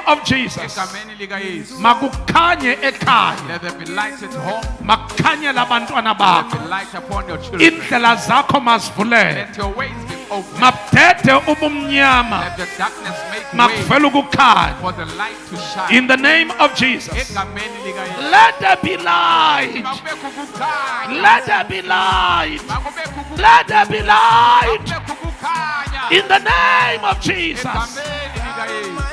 of Jesus. egameni likaYesu. Makukhanye ekhaya. Let there be light at home. Makukhanye labantwana Let there bakho. be light upon your children. Indlela zakho mazivuleke. Let your ways be open. Mabhede ubumnyama. Let the darkness make way Makuvela ukukhanya. for the light to shine. In the name of Jesus. egameni likaYesu. Let there be light. Makubekho ukukhanya. Let there be light. Makubekho ukukhanya. Let there be light. Makubekho ukukhanya. In the name of Jesus. egameni likaYesu.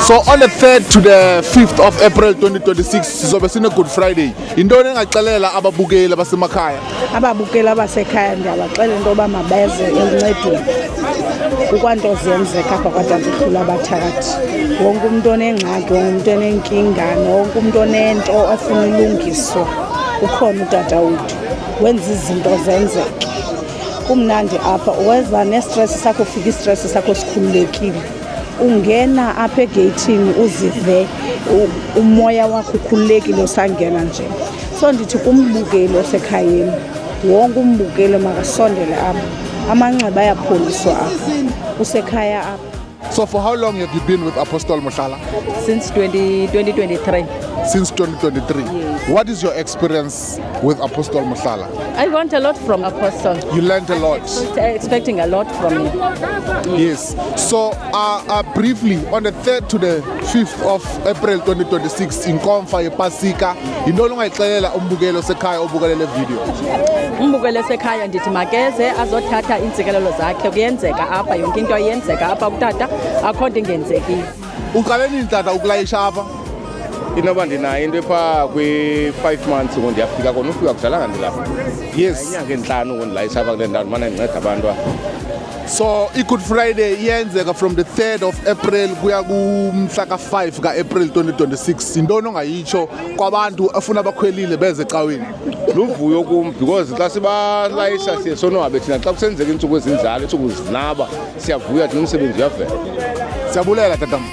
So on the 3rd to the 5th of April 2026 sizobe sine Good Friday. Intoni engaxelela ababukeli abasemakhaya? Ababukeli abasekhaya ndiyabaxelela into yoba mabeze eluncedweni ukwanto ziyenzeka apha kwaDadokhulu abathakathi. Wonke umuntu onengxaki, wonke umuntu onenkinga, wonke umuntu onento ofuna ulungiswa ukhona utata wethu wenza izinto zenzeke. Kumnandi apha uweza nestress sakho, ufika istress sakho sikhululekile. Ungena apha egeyithini uzive umoya wakho ukhululekile usangena nje. So ndithi kumbukeli osekhayeni, wonke umbukeli makasondele apha. Amanxeba ayapholiswa apha usekhaya apha. So for how long have you been with Apostle Mohlala? Since 2023. Since 2023. Yes. What is your experience with Apostle Mohlala? I learned a lot from Apostle. You learned a lot. Expecting a lot from him. Yes. So briefly, on the 3rd to the 5th of April 2026 in Komfa ePasika, into ongayixelela umbukeli osekhaya obukele le video. Umbukeli osekhaya ndithi makeze azothatha intsikelelo zakhe kuyenzeka apha yonke into iyenzeka apha kutata akho nto ingenzekile. Uqale nini tata ukulayisha apha? Inoba ndinayo into epha kwi-5 months ngo ndiyafika kona ufika kudalanga ndilapha. Yes. Inyanga entlanu ngo ndilayisha apha kule ndawo ndimana ndinceda abantwana. So i-Good Friday iyenzeka from the 3rd of April kuya kumhla ka-5 ka-April 2026. Intoni ongayitsho kwabantu afuna bakhwelile beze ecaweni? Luvuyo kum because xa sibalayisha siye sonwabe thina xa kusenzeka iintsuku ezinjalo, iintsuku zinaba siyavuya thina umsebenzi uyavela. Siyabulela tatam.